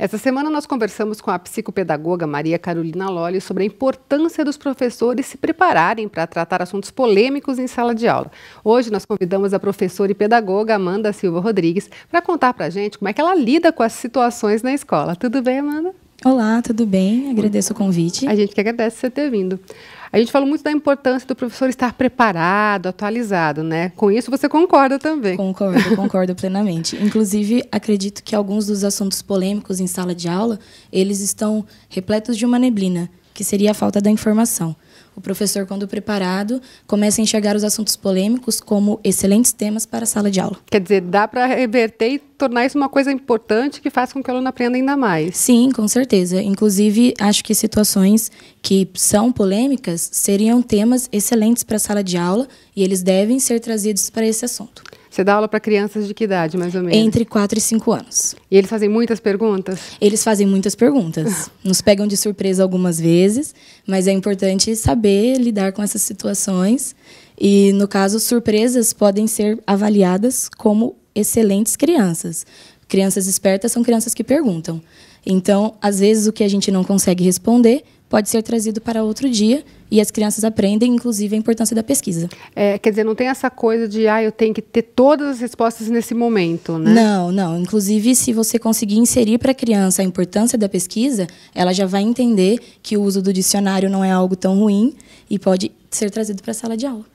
Essa semana nós conversamos com a psicopedagoga Maria Carolina Lolli sobre a importância dos professores se prepararem para tratar assuntos polêmicos em sala de aula. Hoje nós convidamos a professora e pedagoga Amanda Silva Rodrigues para contar para a gente como é que ela lida com as situações na escola. Tudo bem, Amanda? Olá, tudo bem? Agradeço o convite. A gente que agradece você ter vindo. A gente falou muito da importância do professor estar preparado, atualizado, né? Com isso você concorda também? Concordo plenamente. Inclusive, acredito que alguns dos assuntos polêmicos em sala de aula, eles estão repletos de uma neblina, que seria a falta da informação. O professor, quando preparado, começa a enxergar os assuntos polêmicos como excelentes temas para a sala de aula. Quer dizer, dá para reverter e tornar isso uma coisa importante que faça com que o aluno aprenda ainda mais. Sim, com certeza. Inclusive, acho que situações que são polêmicas seriam temas excelentes para a sala de aula e eles devem ser trazidos para esse assunto. Você dá aula para crianças de que idade, mais ou menos? Entre 4 e 5 anos. E eles fazem muitas perguntas? Eles fazem muitas perguntas. Nos pegam de surpresa algumas vezes, mas é importante saber lidar com essas situações. E, no caso, surpresas podem ser avaliadas como excelentes crianças. Crianças espertas são crianças que perguntam. Então, às vezes, o que a gente não consegue responder pode ser trazido para outro dia e as crianças aprendem, inclusive, a importância da pesquisa. Quer dizer, não tem essa coisa de, eu tenho que ter todas as respostas nesse momento, né? Não. Inclusive, se você conseguir inserir para a criança a importância da pesquisa, ela já vai entender que o uso do dicionário não é algo tão ruim e pode ser trazido para a sala de aula.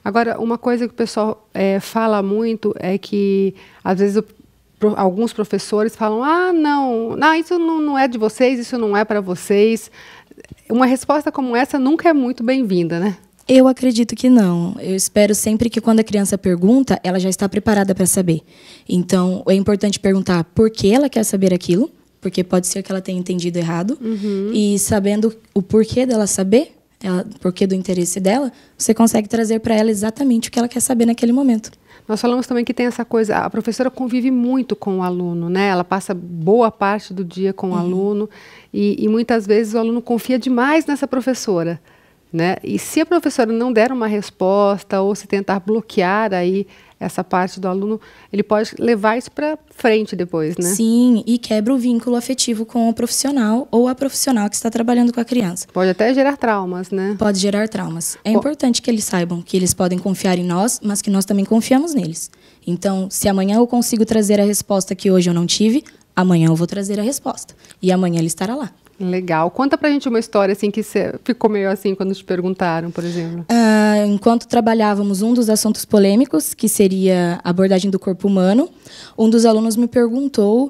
Agora, uma coisa que o pessoal fala muito é que, às vezes, alguns professores falam, não, isso não é de vocês, isso não é para vocês. Uma resposta como essa nunca é muito bem-vinda, né? Eu acredito que não. Eu espero sempre que quando a criança pergunta, ela já está preparada para saber. Então, é importante perguntar por que ela quer saber aquilo, porque pode ser que ela tenha entendido errado. Uhum. E sabendo o porquê dela saber, o porquê do interesse dela, você consegue trazer para ela exatamente o que ela quer saber naquele momento. Nós falamos também que tem essa coisa, a professora convive muito com o aluno, né? Ela passa boa parte do dia com o aluno e muitas vezes o aluno confia demais nessa professora, né? E se a professora não der uma resposta ou se tentar bloquear aí essa parte do aluno, ele pode levar isso para frente depois, né? Sim, e quebra o vínculo afetivo com o profissional ou a profissional que está trabalhando com a criança. Pode até gerar traumas, né? Pode gerar traumas. É importante que eles saibam que eles podem confiar em nós, mas que nós também confiamos neles. Então, se amanhã eu consigo trazer a resposta que hoje eu não tive, amanhã eu vou trazer a resposta. E amanhã ele estará lá. Legal. Conta pra gente uma história assim que você ficou meio assim quando te perguntaram, por exemplo. Enquanto trabalhávamos um dos assuntos polêmicos, que seria a abordagem do corpo humano, um dos alunos me perguntou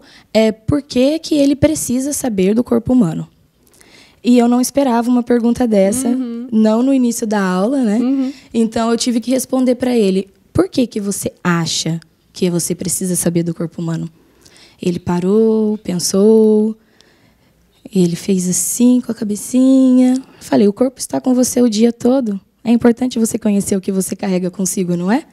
por que ele precisa saber do corpo humano. E eu não esperava uma pergunta dessa, não no início da aula, né? Então eu tive que responder para ele, por que você acha que você precisa saber do corpo humano? Ele parou, pensou. Ele fez assim com a cabecinha. Falei, o corpo está com você o dia todo. É importante você conhecer o que você carrega consigo, não é?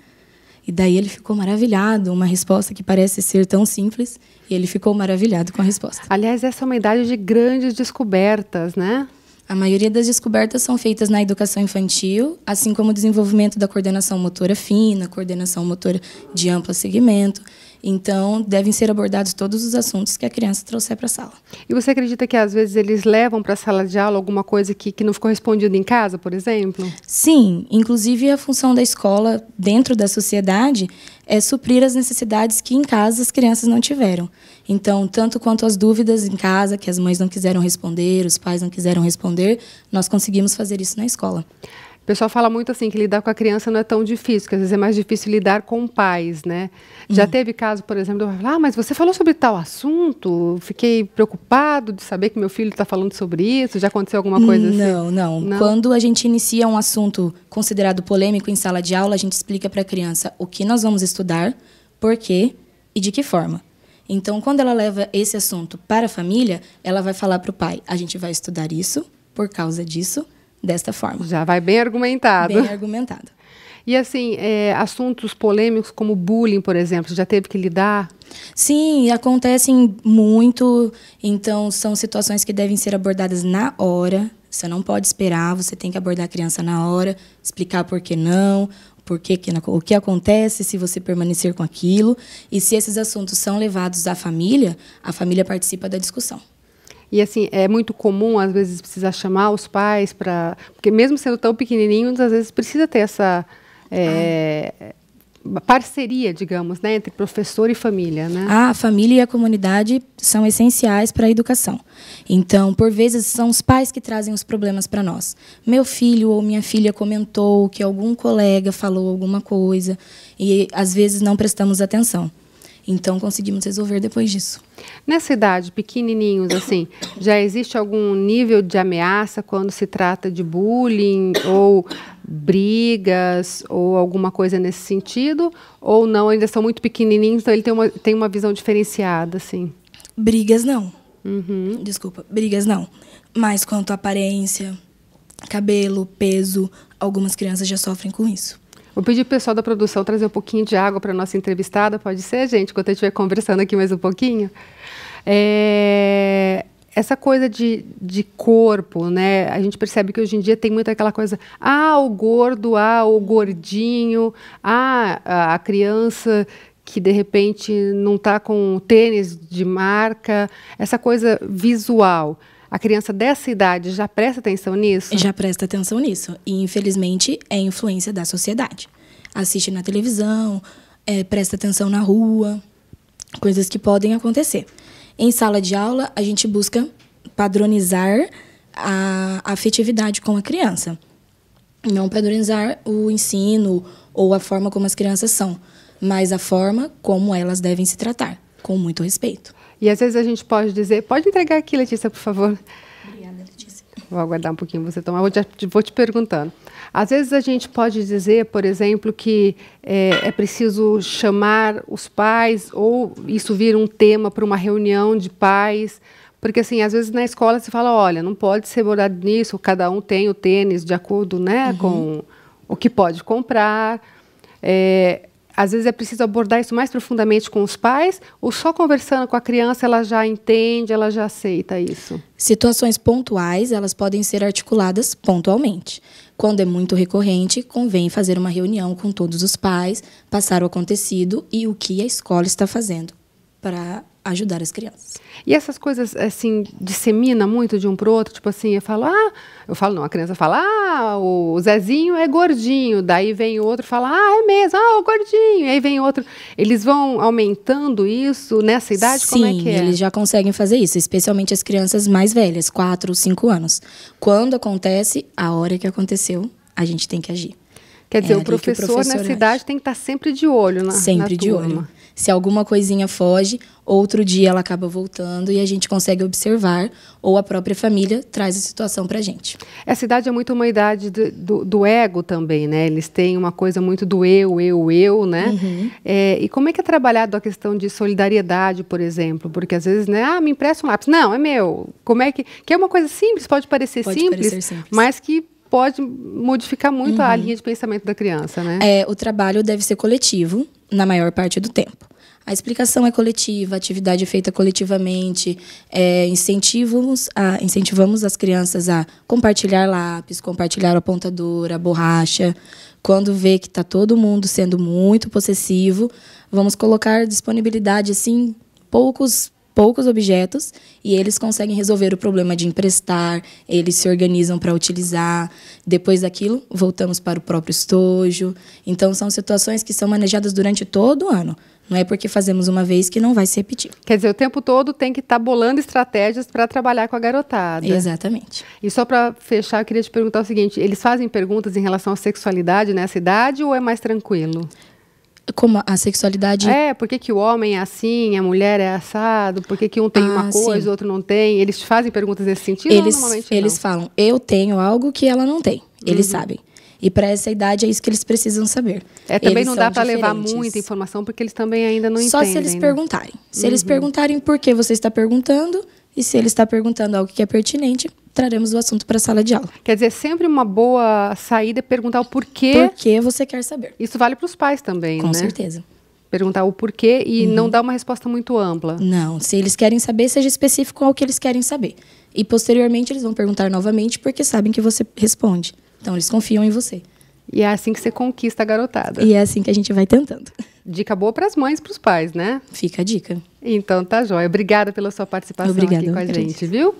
E daí ele ficou maravilhado. Uma resposta que parece ser tão simples. E ele ficou maravilhado com a resposta. Aliás, essa é uma idade de grandes descobertas, né? A maioria das descobertas são feitas na educação infantil, assim como o desenvolvimento da coordenação motora fina, coordenação motora de amplo segmento. Então, devem ser abordados todos os assuntos que a criança trouxer para a sala. E você acredita que, às vezes, eles levam para a sala de aula alguma coisa que não ficou respondida em casa, por exemplo? Sim. Inclusive, a função da escola, dentro da sociedade, é suprir as necessidades que, em casa, as crianças não tiveram. Então, tanto quanto as dúvidas em casa, que as mães não quiseram responder, os pais não quiseram responder, nós conseguimos fazer isso na escola. O pessoal fala muito assim que lidar com a criança não é tão difícil, que às vezes é mais difícil lidar com pais, né? Já teve caso, por exemplo, mas você falou sobre tal assunto, fiquei preocupado de saber que meu filho está falando sobre isso, já aconteceu alguma coisa assim? Não. Quando a gente inicia um assunto considerado polêmico em sala de aula, a gente explica para a criança o que nós vamos estudar, por quê e de que forma. Então, quando ela leva esse assunto para a família, ela vai falar para o pai, a gente vai estudar isso por causa disso, desta forma. Já vai bem argumentado. Bem argumentado. E assim, assuntos polêmicos como bullying, por exemplo, você já teve que lidar? Sim, acontecem muito. Então, são situações que devem ser abordadas na hora. Você não pode esperar, você tem que abordar a criança na hora, explicar por que não, O que acontece se você permanecer com aquilo. E se esses assuntos são levados à família, a família participa da discussão. E, assim, é muito comum, às vezes, precisar chamar os pais para... Porque mesmo sendo tão pequenininhos, às vezes precisa ter essa parceria, digamos, né, entre professor e família, né? A família e a comunidade são essenciais para a educação. Então, por vezes, são os pais que trazem os problemas para nós. Meu filho ou minha filha comentou que algum colega falou alguma coisa e, às vezes, não prestamos atenção. Então, conseguimos resolver depois disso. Nessa idade, pequenininhos, assim, já existe algum nível de ameaça quando se trata de bullying ou brigas ou alguma coisa nesse sentido? Ou não, ainda são muito pequenininhos, então ele tem uma visão diferenciada, assim? Brigas, não. Desculpa, brigas, não. Mas quanto à aparência, cabelo, peso, algumas crianças já sofrem com isso. Vou pedir para o pessoal da produção trazer um pouquinho de água para a nossa entrevistada, pode ser, gente? Enquanto a gente estiver conversando aqui mais um pouquinho. Essa coisa de corpo, né? A gente percebe que hoje em dia tem muito aquela coisa, o gordo, o gordinho, a criança que, de repente, não está com tênis de marca, essa coisa visual. A criança dessa idade já presta atenção nisso? Já presta atenção nisso. E, infelizmente, é influência da sociedade. Assiste na televisão, presta atenção na rua, coisas que podem acontecer. Em sala de aula, a gente busca padronizar a afetividade com a criança. Não padronizar o ensino ou a forma como as crianças são, mas a forma como elas devem se tratar, com muito respeito. E às vezes a gente pode dizer... Pode entregar aqui, Letícia, por favor. Obrigada, Letícia. Vou aguardar um pouquinho você tomar. Vou te perguntando. Às vezes a gente pode dizer, por exemplo, que é preciso chamar os pais ou isso vir um tema para uma reunião de pais. Porque, assim, às vezes na escola se fala, olha, não pode ser abordado nisso, cada um tem o tênis de acordo, né, com o que pode comprar. Às vezes é preciso abordar isso mais profundamente com os pais ou só conversando com a criança ela já entende, ela já aceita isso? Situações pontuais, elas podem ser articuladas pontualmente. Quando é muito recorrente, convém fazer uma reunião com todos os pais, passar o acontecido e o que a escola está fazendo para ajudar as crianças. E essas coisas, assim, dissemina muito de um para o outro? Tipo assim, a criança fala, o Zezinho é gordinho. Daí vem o outro e fala, é mesmo, o gordinho. E aí vem outro. Eles vão aumentando isso nessa idade? Sim, como é que é? Eles já conseguem fazer isso, especialmente as crianças mais velhas, 4 ou 5 anos. Quando acontece, a hora que aconteceu, a gente tem que agir. Quer dizer, o professor nessa idade tem que estar sempre de olho na Sempre de olho. Se alguma coisinha foge, outro dia ela acaba voltando e a gente consegue observar, ou a própria família traz a situação para a gente. Essa idade é muito uma idade do ego também, né? Eles têm uma coisa muito do eu, né? E como é que é trabalhado a questão de solidariedade, por exemplo? Porque às vezes, né? Me empresta um lápis. Não, é meu. Como é que é uma coisa simples, pode parecer simples, mas que pode modificar muito a linha de pensamento da criança, né? O trabalho deve ser coletivo, na maior parte do tempo. A explicação é coletiva, a atividade é feita coletivamente, incentivamos as crianças a compartilhar lápis, compartilhar o apontador, a borracha. Quando vê que está todo mundo sendo muito possessivo, vamos colocar disponibilidade, assim, poucos objetos e eles conseguem resolver o problema de emprestar, eles se organizam para utilizar. Depois daquilo, voltamos para o próprio estojo. Então, são situações que são manejadas durante todo o ano. Não é porque fazemos uma vez que não vai se repetir. Quer dizer, o tempo todo tem que estar bolando estratégias para trabalhar com a garotada. Exatamente. E só para fechar, eu queria te perguntar o seguinte, eles fazem perguntas em relação à sexualidade nessa idade ou é mais tranquilo? Como a sexualidade... por que o homem é assim, a mulher é assado, por que um tem uma coisa, o outro não tem? Eles fazem perguntas nesse sentido ou normalmente não? Eles falam, eu tenho algo que ela não tem. Eles sabem. E para essa idade é isso que eles precisam saber. Também não dá para levar muita informação, porque eles também ainda não entendem. Só se eles perguntarem. Se eles perguntarem por que você está perguntando, e se ele está perguntando algo que é pertinente, traremos o assunto para a sala de aula. Quer dizer, sempre uma boa saída é perguntar o porquê. Por que você quer saber. Isso vale para os pais também, Com né? certeza. Perguntar o porquê e não dar uma resposta muito ampla. Não, se eles querem saber, seja específico ao que eles querem saber. E, posteriormente, eles vão perguntar novamente porque sabem que você responde. Então, eles confiam em você. E é assim que você conquista a garotada. E é assim que a gente vai tentando. Dica boa para as mães e para os pais, né? Fica a dica. Então tá jóia. Obrigada pela sua participação aqui com a gente, viu?